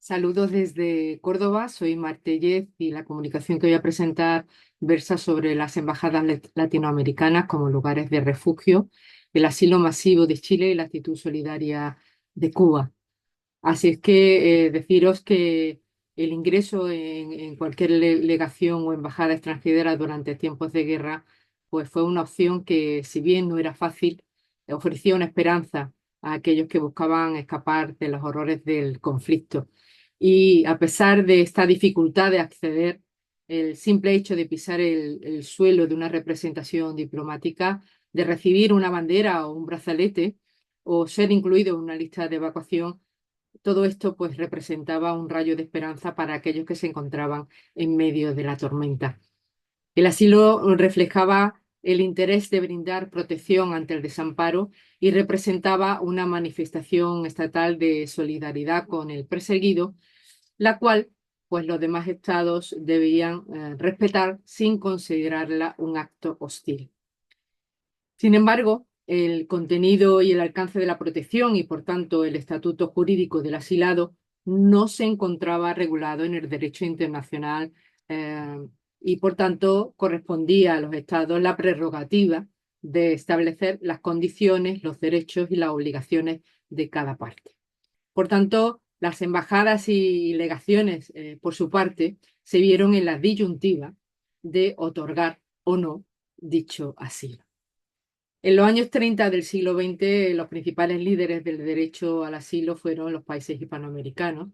Saludos desde Córdoba, soy Martellez y la comunicación que voy a presentar versa sobre las embajadas latinoamericanas como lugares de refugio, el asilo masivo de Chile y la actitud solidaria de Cuba. Así es que deciros que el ingreso en cualquier legación o embajada extranjera durante tiempos de guerra pues fue una opción que, si bien no era fácil, ofrecía una esperanza a aquellos que buscaban escapar de los horrores del conflicto. Y a pesar de esta dificultad de acceder, el simple hecho de pisar el suelo de una representación diplomática, de recibir una bandera o un brazalete, o ser incluido en una lista de evacuación, todo esto pues representaba un rayo de esperanza para aquellos que se encontraban en medio de la tormenta. El asilo reflejaba el interés de brindar protección ante el desamparo y representaba una manifestación estatal de solidaridad con el perseguido, la cual pues los demás estados debían respetar sin considerarla un acto hostil. Sin embargo, el contenido y el alcance de la protección y, por tanto, el estatuto jurídico del asilado no se encontraba regulado en el derecho internacional eh, y, por tanto, correspondía a los estados la prerrogativa de establecer las condiciones, los derechos y las obligaciones de cada parte. Por tanto, las embajadas y legaciones, por su parte, se vieron en la disyuntiva de otorgar o no dicho asilo. En los años 30 del siglo XX, los principales líderes del derecho al asilo fueron los países hispanoamericanos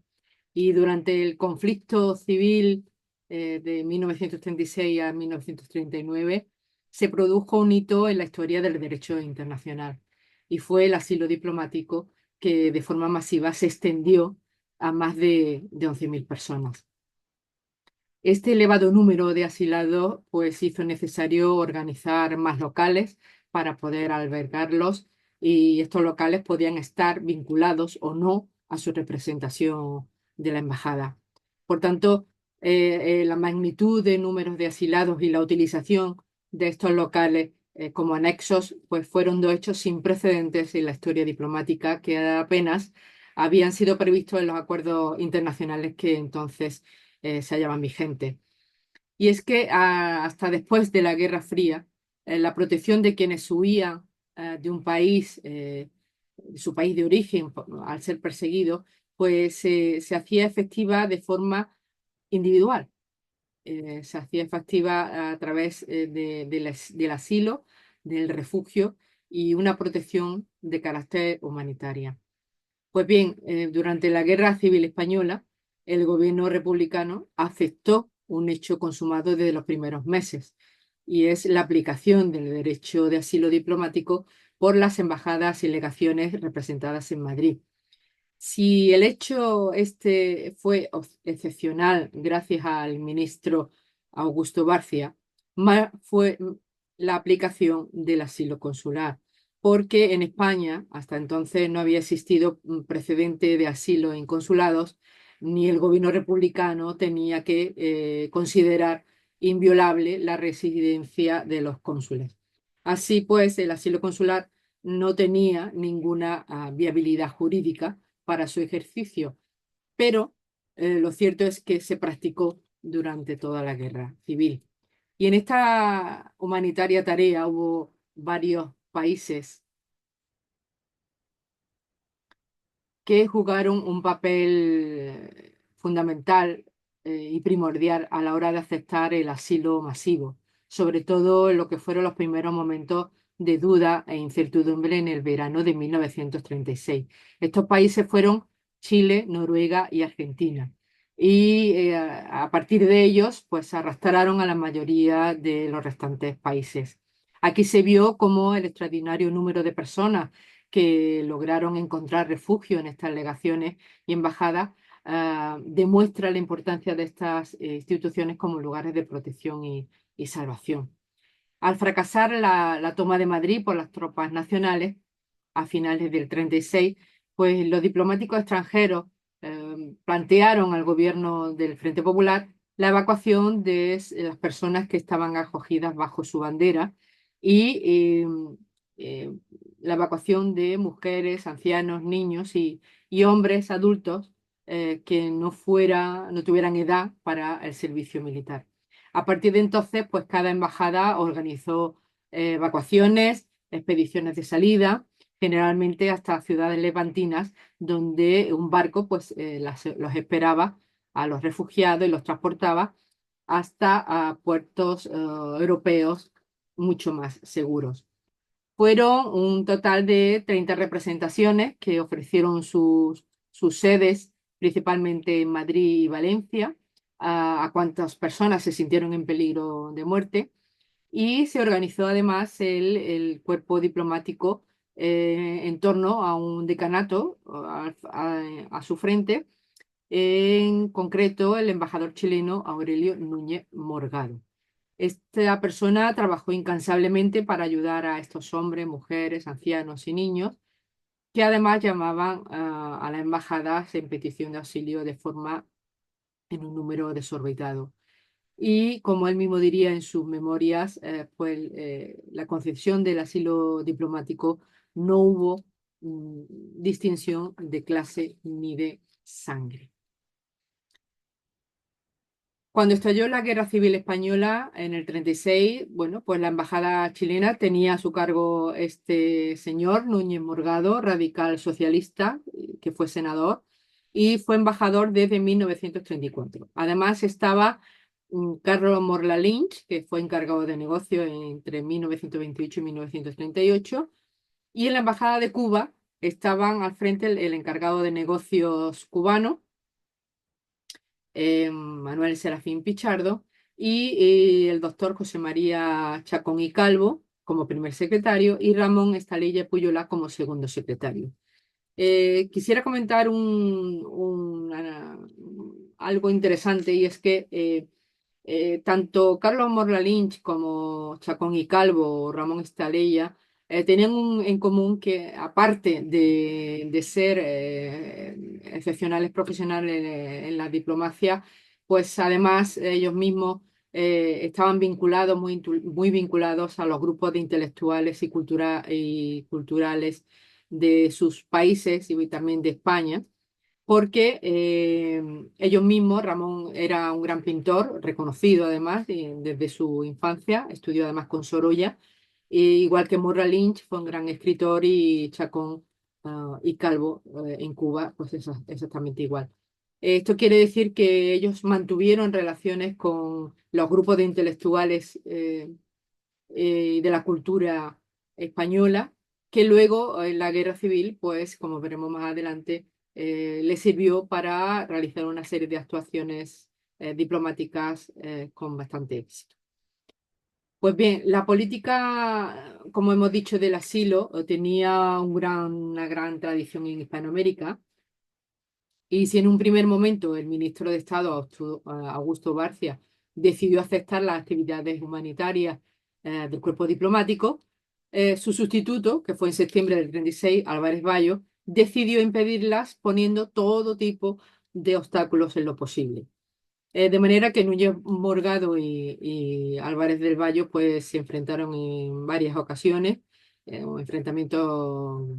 y durante el conflicto civil de 1936 a 1939 se produjo un hito en la historia del derecho internacional y fue el asilo diplomático que de forma masiva se extendió a más de 11.000 personas. Este elevado número de asilados pues hizo necesario organizar más locales para poder albergarlos y estos locales podían estar vinculados o no a su representación de la embajada. Por tanto, la magnitud de números de asilados y la utilización de estos locales como anexos pues fueron dos hechos sin precedentes en la historia diplomática que apenas habían sido previstos en los acuerdos internacionales que entonces se hallaban vigentes. Y es que hasta después de la Guerra Fría, la protección de quienes huían de un país, su país de origen, al ser perseguidos, pues se hacía efectiva de forma individual. Se hacía efectiva a través del asilo, del refugio y una protección de carácter humanitaria. Pues bien, durante la Guerra Civil Española, el gobierno republicano aceptó un hecho consumado desde los primeros meses, y es la aplicación del derecho de asilo diplomático por las embajadas y legaciones representadas en Madrid. Si el hecho este fue excepcional gracias al ministro Augusto Barcia, más fue la aplicación del asilo consular, porque en España hasta entonces no había existido un precedente de asilo en consulados, ni el gobierno republicano tenía que considerar inviolable la residencia de los cónsules. Así pues, el asilo consular no tenía ninguna viabilidad jurídica para su ejercicio, pero lo cierto es que se practicó durante toda la guerra civil. Y en esta humanitaria tarea hubo varios países que jugaron un papel fundamental y primordial a la hora de aceptar el asilo masivo, sobre todo en lo que fueron los primeros momentos de duda e incertidumbre en el verano de 1936. Estos países fueron Chile, Noruega y Argentina. Y a partir de ellos, pues arrastraron a la mayoría de los restantes países. Aquí se vio cómo el extraordinario número de personas que lograron encontrar refugio en estas legaciones y embajadas, demuestra la importancia de estas instituciones como lugares de protección y salvación. Al fracasar la toma de Madrid por las tropas nacionales a finales del 36, pues los diplomáticos extranjeros plantearon al gobierno del Frente Popular la evacuación de las personas que estaban acogidas bajo su bandera y eh, la evacuación de mujeres, ancianos, niños y hombres adultos que no tuvieran edad para el servicio militar. A partir de entonces, pues cada embajada organizó evacuaciones, expediciones de salida, generalmente hasta ciudades levantinas, donde un barco pues, los esperaba a los refugiados y los transportaba hasta puertos europeos mucho más seguros. Fueron un total de 30 representaciones que ofrecieron sus sedes, principalmente en Madrid y Valencia, a cuantas personas se sintieron en peligro de muerte. Y se organizó además el cuerpo diplomático en torno a un decanato a su frente, en concreto el embajador chileno Aurelio Núñez Morgado. Esta persona trabajó incansablemente para ayudar a estos hombres, mujeres, ancianos y niños, que además llamaban a las embajadas en petición de auxilio de forma en un número desorbitado. Y como él mismo diría en sus memorias, pues la concesión del asilo diplomático no hubo distinción de clase ni de sangre. Cuando estalló la Guerra Civil Española en el 36, bueno, pues la embajada chilena tenía a su cargo este señor, Núñez Morgado, radical socialista, que fue senador, y fue embajador desde 1934. Además estaba Carlos Morla Lynch, que fue encargado de negocio entre 1928 y 1938, y en la embajada de Cuba estaban al frente el encargado de negocios cubano, Manuel Serafín Pichardo, y el doctor José María Chacón y Calvo como primer secretario y Ramón Estalilla Puyola como segundo secretario. Quisiera comentar algo interesante y es que tanto Carlos Morla Lynch como Chacón y Calvo o Ramón Estalella tenían en común que, aparte de ser excepcionales profesionales en la diplomacia, pues además ellos mismos estaban vinculados, muy vinculados a los grupos de intelectuales y culturales de sus países y también de España porque ellos mismos, Ramón era un gran pintor, reconocido además desde su infancia, estudió además con Sorolla, igual que Morra Lynch fue un gran escritor y Chacón y Calvo en Cuba, pues exactamente igual. Esto quiere decir que ellos mantuvieron relaciones con los grupos de intelectuales de la cultura española, que luego en la guerra civil, pues como veremos más adelante, le sirvió para realizar una serie de actuaciones diplomáticas con bastante éxito. Pues bien, la política, como hemos dicho, del asilo tenía una gran tradición en Hispanoamérica. Y si en un primer momento el ministro de Estado, Augusto Barcia, decidió aceptar las actividades humanitarias del cuerpo diplomático, su sustituto, que fue en septiembre del 36, Álvarez Bayo, decidió impedirlas poniendo todo tipo de obstáculos en lo posible. De manera que Núñez Morgado y Álvarez del Valle pues, se enfrentaron en varias ocasiones, un enfrentamiento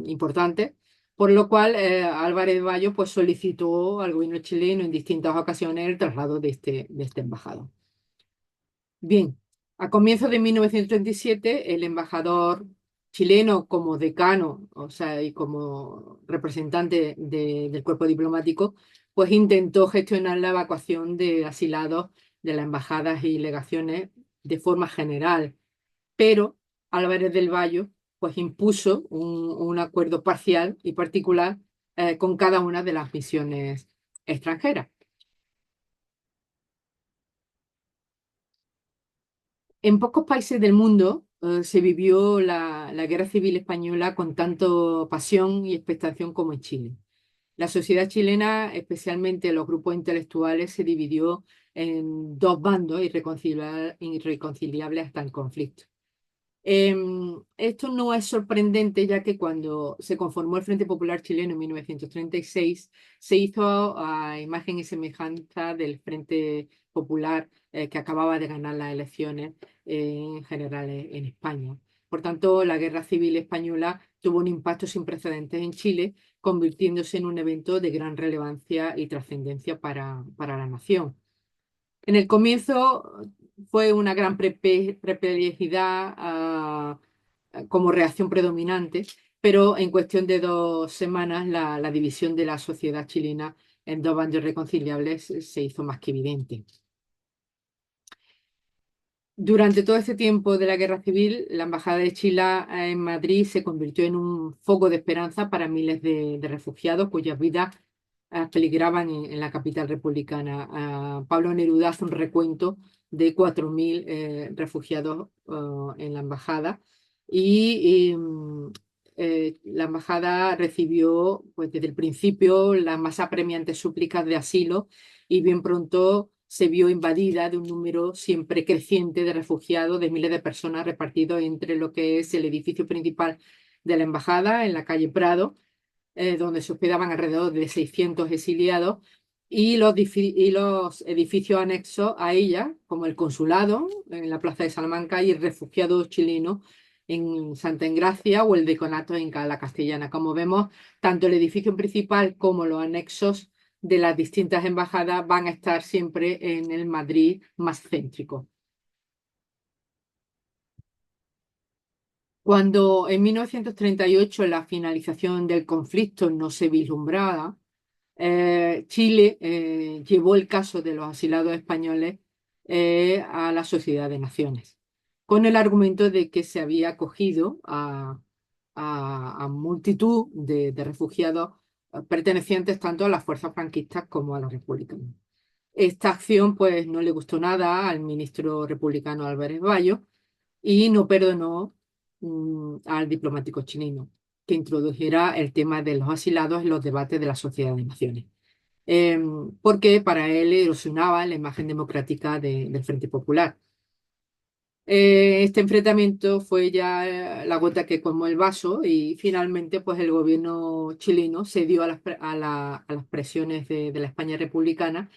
importante, por lo cual Álvarez del Valle pues, solicitó al gobierno chileno en distintas ocasiones el traslado de este embajador. Bien, a comienzos de 1937, el embajador chileno como decano, o sea, y como representante del cuerpo diplomático, pues intentó gestionar la evacuación de asilados de las embajadas y legaciones de forma general, pero Álvarez del Valle pues impuso un acuerdo parcial y particular con cada una de las misiones extranjeras. En pocos países del mundo se vivió la Guerra Civil Española con tanto pasión y expectación como en Chile. La sociedad chilena, especialmente los grupos intelectuales, se dividió en dos bandos irreconciliables hasta el conflicto. Esto no es sorprendente, ya que cuando se conformó el Frente Popular Chileno en 1936, se hizo a imagen y semejanza del Frente Popular que acababa de ganar las elecciones en general en España. Por tanto, la Guerra Civil Española tuvo un impacto sin precedentes en Chile, convirtiéndose en un evento de gran relevancia y trascendencia para la nación. En el comienzo fue una gran perplejidad como reacción predominante, pero en cuestión de 2 semanas la división de la sociedad chilena en dos bandos irreconciliables se hizo más que evidente. Durante todo este tiempo de la Guerra Civil, la Embajada de Chile en Madrid se convirtió en un foco de esperanza para miles de refugiados cuyas vidas peligraban en la capital republicana. Pablo Neruda hace un recuento de 4.000 refugiados en la embajada y la embajada recibió pues, desde el principio las más apremiantes súplicas de asilo y bien pronto se vio invadida de un número siempre creciente de refugiados, de miles de personas repartidos entre lo que es el edificio principal de la embajada en la calle Prado, donde se hospedaban alrededor de 600 exiliados, y los edificios anexos a ella, como el consulado en la plaza de Salamanca y el refugiado chileno en Santa Engracia o el decanato en la Castellana. Como vemos, tanto el edificio principal como los anexos de las distintas embajadas van a estar siempre en el Madrid más céntrico. Cuando en 1938 la finalización del conflicto no se vislumbraba, Chile llevó el caso de los asilados españoles a la Sociedad de Naciones, con el argumento de que se había acogido a multitud de refugiados pertenecientes tanto a las fuerzas franquistas como a los republicanos. Esta acción pues no le gustó nada al ministro republicano Álvarez Bayo y no perdonó al diplomático chileno que introdujera el tema de los asilados en los debates de la Sociedad de Naciones, porque para él erosionaba la imagen democrática del Frente Popular. Este enfrentamiento fue ya la gota que colmó el vaso y finalmente pues el gobierno chileno cedió a las presiones de la España republicana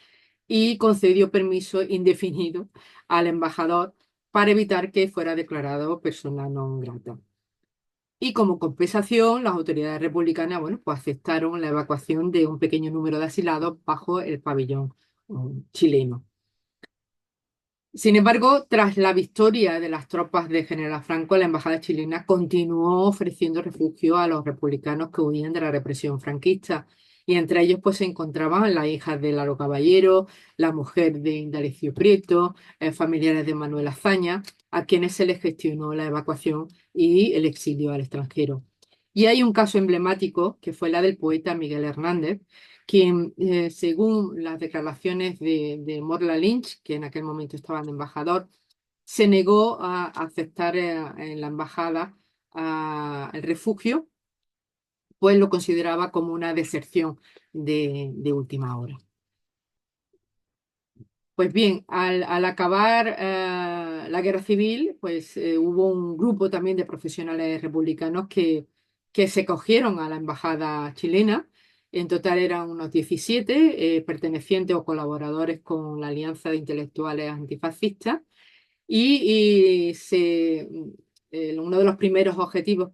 y concedió permiso indefinido al embajador para evitar que fuera declarado persona non grata. Y como compensación, las autoridades republicanas, bueno, pues aceptaron la evacuación de un pequeño número de asilados bajo el pabellón chileno. Sin embargo, tras la victoria de las tropas de General Franco, la embajada chilena continuó ofreciendo refugio a los republicanos que huían de la represión franquista. Y entre ellos pues, se encontraban las hijas de Laro Caballero, la mujer de Indalecio Prieto, familiares de Manuel Azaña, a quienes se les gestionó la evacuación y el exilio al extranjero. Y hay un caso emblemático que fue la del poeta Miguel Hernández, quien, según las declaraciones de Morla Lynch, que en aquel momento estaba de embajador, se negó a aceptar en la embajada el refugio, pues lo consideraba como una deserción de última hora. Pues bien, al acabar la guerra civil, pues hubo un grupo también de profesionales republicanos que se cogieron a la embajada chilena. En total eran unos 17 pertenecientes o colaboradores con la Alianza de Intelectuales Antifascistas y uno de los primeros objetivos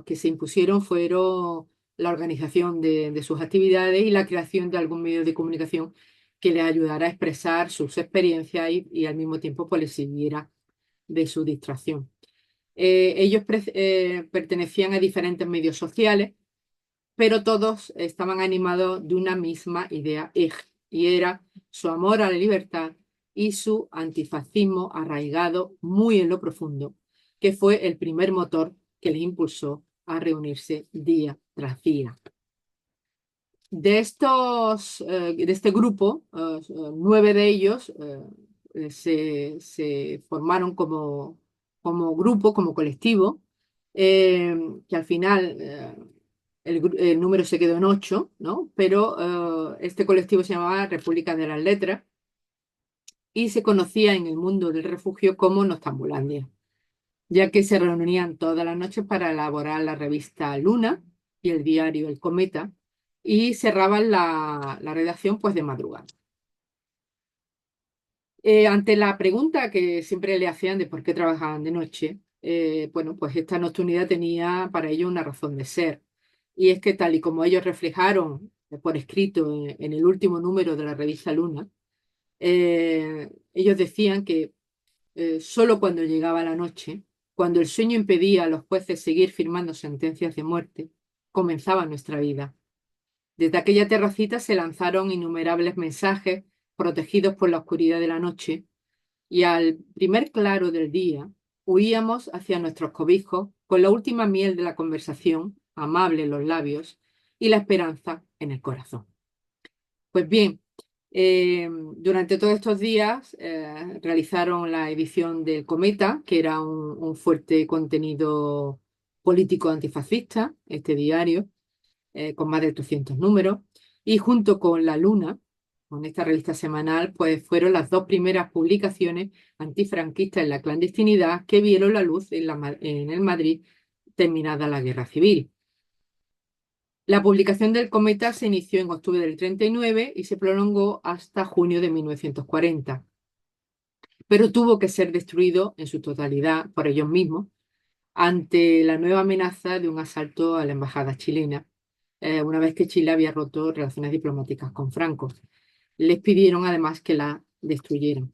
que se impusieron fueron la organización de sus actividades y la creación de algún medio de comunicación que les ayudara a expresar sus experiencias y al mismo tiempo pues, les sirviera de su distracción. Ellos pertenecían a diferentes medios sociales, pero todos estaban animados de una misma idea eje, y era su amor a la libertad y su antifascismo arraigado muy en lo profundo, que fue el primer motor que les impulsó a reunirse día tras día. De este grupo, 9 de ellos se formaron como grupo, como colectivo, que al final el número se quedó en 8, ¿no? Pero este colectivo se llamaba República de las Letras y se conocía en el mundo del refugio como Noctambulandia, ya que se reunían todas las noches para elaborar la revista Luna y el diario El Cometa y cerraban la redacción pues de madrugada. Ante la pregunta que siempre le hacían de por qué trabajaban de noche, bueno, pues esta nocturnidad tenía para ello una razón de ser. y es que tal y como ellos reflejaron por escrito en el último número de la revista Luna, ellos decían que solo cuando llegaba la noche, cuando el sueño impedía a los jueces seguir firmando sentencias de muerte, comenzaba nuestra vida. Desde aquella terracita se lanzaron innumerables mensajes protegidos por la oscuridad de la noche, y al primer claro del día huíamos hacia nuestros cobijos con la última miel de la conversación, amable en los labios, y la esperanza en el corazón. Pues bien, durante todos estos días realizaron la edición del Cometa, que era un fuerte contenido político antifascista, este diario, con más de 300 números, y junto con La Luna, con esta revista semanal, pues fueron las dos primeras publicaciones antifranquistas en la clandestinidad que vieron la luz en el Madrid terminada la Guerra Civil. La publicación del Cometa se inició en octubre del 39 y se prolongó hasta junio de 1940, pero tuvo que ser destruido en su totalidad por ellos mismos ante la nueva amenaza de un asalto a la embajada chilena, una vez que Chile había roto relaciones diplomáticas con Franco. Les pidieron además que la destruyeran.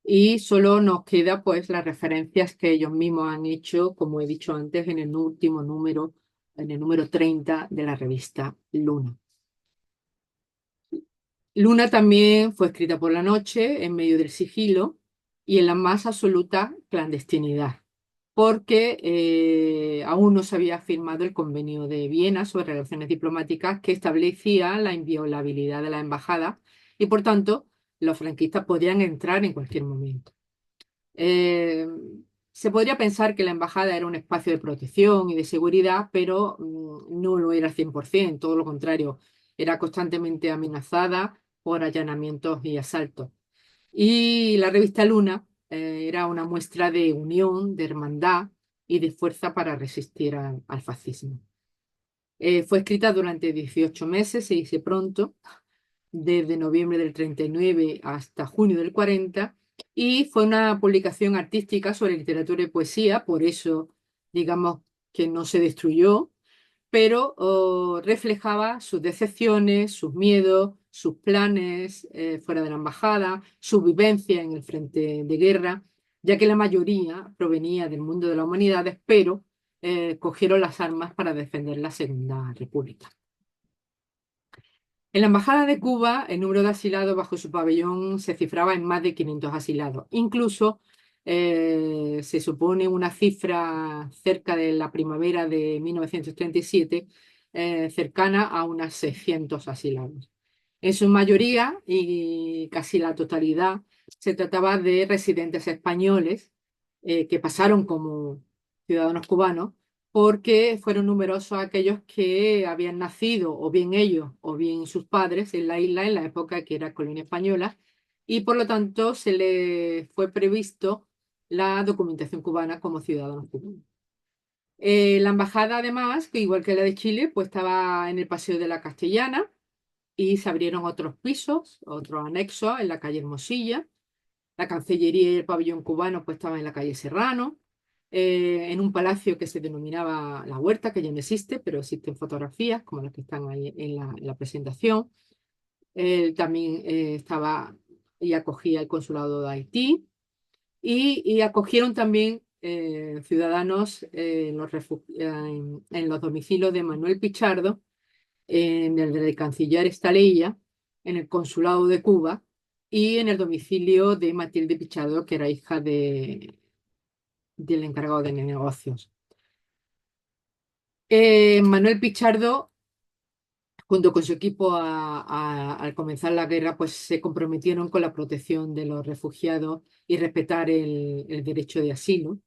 Y solo nos queda pues las referencias que ellos mismos han hecho, como he dicho antes, en el último número, en el número 30 de la revista Luna. Luna también fue escrita por la noche, en medio del sigilo y en la más absoluta clandestinidad, porque aún no se había firmado el Convenio de Viena sobre relaciones diplomáticas que establecía la inviolabilidad de la embajada y, por tanto, los franquistas podían entrar en cualquier momento. Eh, Se podría pensar que la embajada era un espacio de protección y de seguridad, pero no lo era al 100%, todo lo contrario, era constantemente amenazada por allanamientos y asaltos. Y la revista Luna era una muestra de unión, de hermandad y de fuerza para resistir al fascismo. Fue escrita durante 18 meses, se dice pronto, desde noviembre del 39 hasta junio del 40, y fue una publicación artística sobre literatura y poesía, por eso digamos que no se destruyó, pero reflejaba sus decepciones, sus miedos, sus planes fuera de la embajada, su vivencia en el frente de guerra, ya que la mayoría provenía del mundo de las humanidades, pero cogieron las armas para defender la Segunda República. En la Embajada de Cuba, el número de asilados bajo su pabellón se cifraba en más de 500 asilados. Incluso se supone una cifra cerca de la primavera de 1937, cercana a unos 600 asilados. En su mayoría, y casi la totalidad, se trataba de residentes españoles que pasaron como ciudadanos cubanos porque fueron numerosos aquellos que habían nacido, o bien ellos, o bien sus padres, en la isla en la época que era colonia española, y por lo tanto se les fue previsto la documentación cubana como ciudadanos cubanos. La embajada, además, que igual que la de Chile, pues estaba en el Paseo de la Castellana y se abrieron otros pisos, otros anexos en la calle Hermosilla. La Cancillería y el pabellón cubano pues estaban en la calle Serrano, en un palacio que se denominaba La Huerta, que ya no existe, pero existen fotografías como las que están ahí en la presentación. También estaba y acogía el consulado de Haití y acogieron también ciudadanos en los domicilios de Manuel Pichardo, en el del canciller Estaleilla, en el consulado de Cuba y en el domicilio de Matilde Pichardo, que era hija del encargado de negocios. Manuel Pichardo, junto con su equipo al comenzar la guerra, pues se comprometieron con la protección de los refugiados y respetar el derecho de asilo.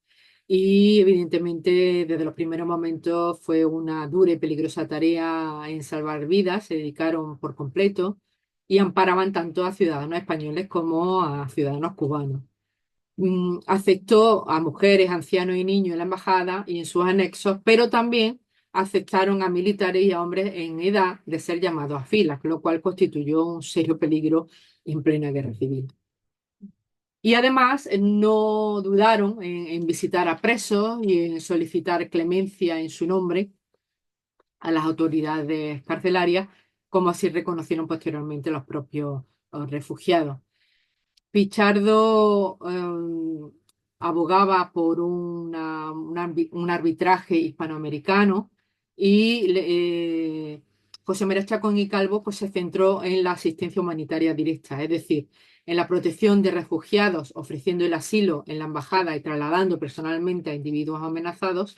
Y evidentemente desde los primeros momentos fue una dura y peligrosa tarea en salvar vidas, se dedicaron por completo y amparaban tanto a ciudadanos españoles como a ciudadanos cubanos. Aceptó a mujeres, ancianos y niños en la embajada y en sus anexos, pero también aceptaron a militares y a hombres en edad de ser llamados a filas, lo cual constituyó un serio peligro en plena guerra civil. Y además no dudaron en visitar a presos y en solicitar clemencia en su nombre, a las autoridades carcelarias, como así reconocieron posteriormente los propios refugiados. Pichardo abogaba por un arbitraje hispanoamericano y José María Chacón y Calvo pues, se centró en la asistencia humanitaria directa, es decir, en la protección de refugiados, ofreciendo el asilo en la embajada y trasladando personalmente a individuos amenazados,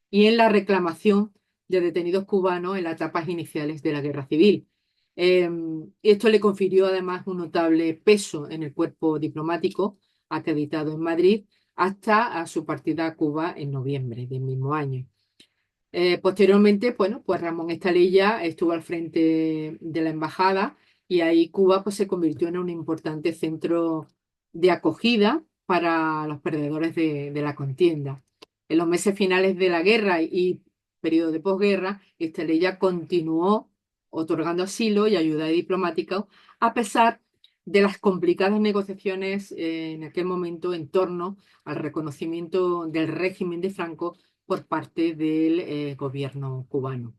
y en la reclamación de detenidos cubanos en las etapas iniciales de la guerra civil. Esto le confirió además un notable peso en el cuerpo diplomático acreditado en Madrid hasta a su partida a Cuba en noviembre del mismo año. Posteriormente, bueno, pues Ramón Estalella estuvo al frente de la embajada y ahí Cuba pues, se convirtió en un importante centro de acogida para los perdedores de la contienda. En los meses finales de la guerra y periodo de posguerra, Estalella continuó otorgando asilo y ayuda diplomática a pesar de las complicadas negociaciones en aquel momento en torno al reconocimiento del régimen de Franco por parte del gobierno cubano.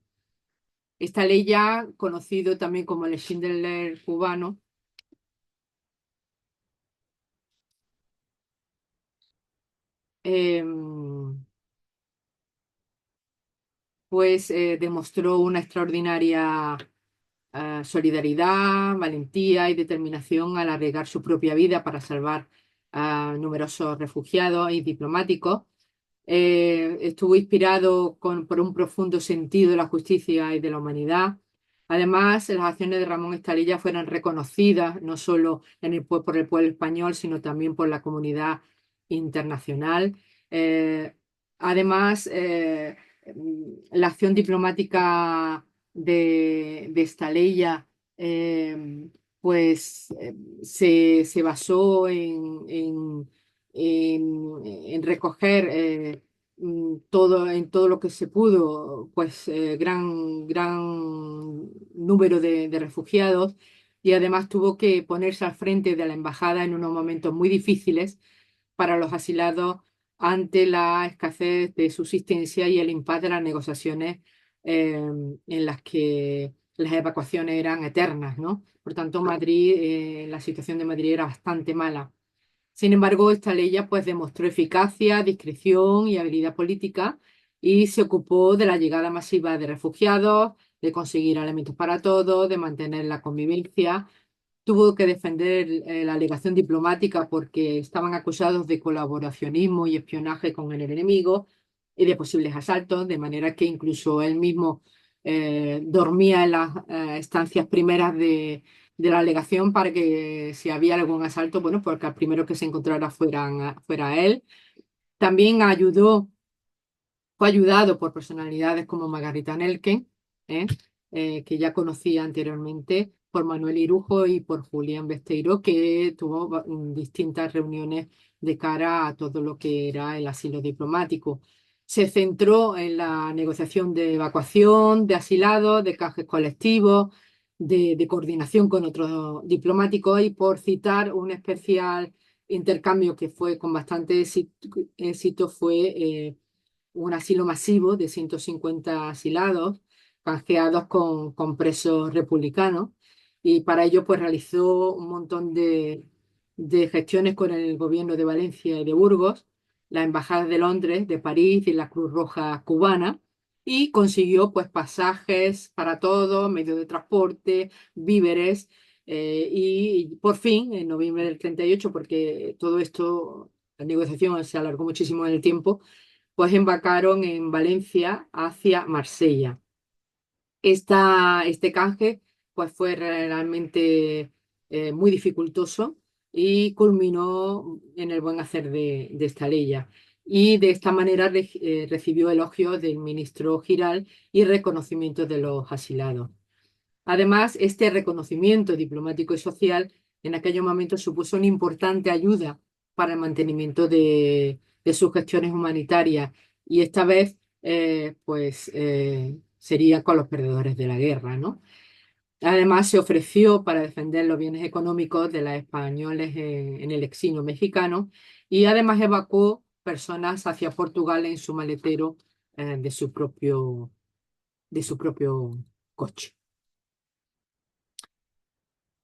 Esta ley ya, conocido también como el Schindler cubano, eh, pues demostró una extraordinaria solidaridad, valentía y determinación al arriesgar su propia vida para salvar a numerosos refugiados y diplomáticos. Estuvo inspirado por un profundo sentido de la justicia y de la humanidad. Además, las acciones de Ramón Estalella fueron reconocidas no solo por el pueblo español, sino también por la comunidad internacional. Eh, además, la acción diplomática de Estalella pues se basó en recoger en todo lo que se pudo, pues gran número de refugiados y además tuvo que ponerse al frente de la embajada en unos momentos muy difíciles para los asilados ante la escasez de subsistencia y el impasse de las negociaciones en las que las evacuaciones eran eternas, ¿no? Por tanto, Madrid, la situación de Madrid era bastante mala. Sin embargo, esta ley ya pues demostró eficacia, discreción y habilidad política y se ocupó de la llegada masiva de refugiados, de conseguir alimentos para todos, de mantener la convivencia. Tuvo que defender la alegación diplomática porque estaban acusados de colaboracionismo y espionaje con el enemigo y de posibles asaltos, de manera que incluso él mismo dormía en las estancias primeras de la alegación para que si había algún asalto, bueno, porque al primero que se encontrara fuera él. También fue ayudado por personalidades como Margarita Nelken, ¿eh? Que ya conocía anteriormente, por Manuel Irujo y por Julián Besteiro, que tuvo distintas reuniones de cara a todo lo que era el asilo diplomático. Se centró en la negociación de evacuación, de asilados, de canjes colectivos, de coordinación con otros diplomáticos y por citar un especial intercambio que fue con bastante éxito fue un asilo masivo de 150 asilados canjeados con presos republicanos y para ello pues realizó un montón de gestiones con el gobierno de Valencia y de Burgos, la embajada de Londres, de París y la Cruz Roja cubana y consiguió pues pasajes para todos, medios de transporte, víveres y por fin en noviembre del 38 porque todo esto, la negociación se alargó muchísimo en el tiempo, pues embarcaron en Valencia hacia Marsella. Este canje pues fue realmente muy dificultoso y culminó en el buen hacer de Estalella. Y de esta manera recibió elogios del ministro Giral y reconocimiento de los asilados. Además, este reconocimiento diplomático y social en aquellos momentos supuso una importante ayuda para el mantenimiento de sus gestiones humanitarias y esta vez sería con los perdedores de la guerra, ¿no? Además, se ofreció para defender los bienes económicos de los españoles en el exilio mexicano y además evacuó personas hacia Portugal en su maletero de su propio de su propio coche.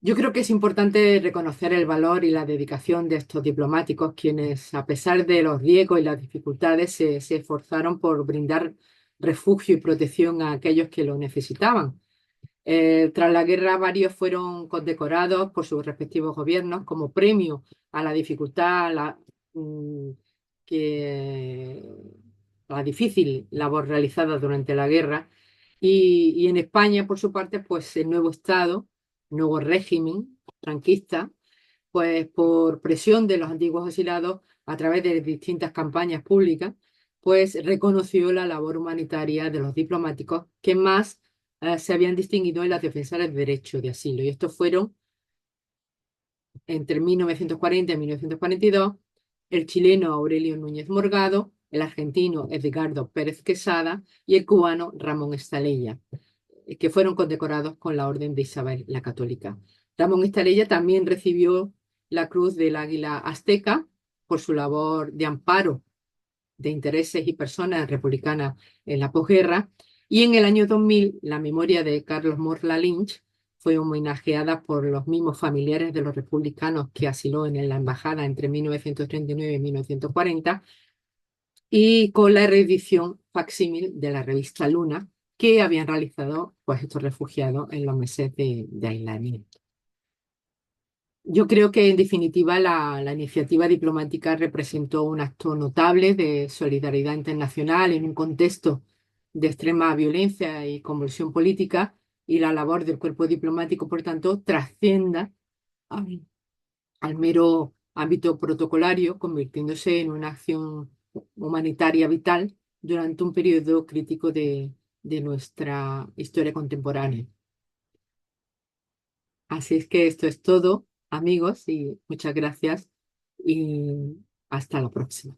Yo creo que es importante reconocer el valor y la dedicación de estos diplomáticos, quienes, a pesar de los riesgos y las dificultades, se esforzaron por brindar refugio y protección a aquellos que lo necesitaban. Tras la guerra, varios fueron condecorados por sus respectivos gobiernos como premio a la dificultad, mm, que, la difícil labor realizada durante la guerra. Y en España, por su parte, pues el nuevo Estado, nuevo régimen franquista, pues por presión de los antiguos exiliados, a través de distintas campañas públicas, pues reconoció la labor humanitaria de los diplomáticos que más se habían distinguido en las defensas del derecho de asilo. Y estos fueron, entre 1940 y 1942, el chileno Aurelio Núñez Morgado, el argentino Edgardo Pérez Quesada y el cubano Ramón Estalella, que fueron condecorados con la Orden de Isabel la Católica. Ramón Estalella también recibió la Cruz del Águila Azteca por su labor de amparo de intereses y personas republicanas en la posguerra. Y en el año 2000, la memoria de Carlos Morla Lynch fue homenajeada por los mismos familiares de los republicanos que asiló en la embajada entre 1939 y 1940, y con la reedición facsímil de la revista Luna que habían realizado pues, estos refugiados en los meses de aislamiento. Yo creo que, en definitiva, la iniciativa diplomática representó un acto notable de solidaridad internacional en un contexto de extrema violencia y convulsión política, y la labor del cuerpo diplomático, por tanto, trascienda al, al mero ámbito protocolario, convirtiéndose en una acción humanitaria vital durante un periodo crítico de nuestra historia contemporánea. Así es que esto es todo, amigos, y muchas gracias y hasta la próxima.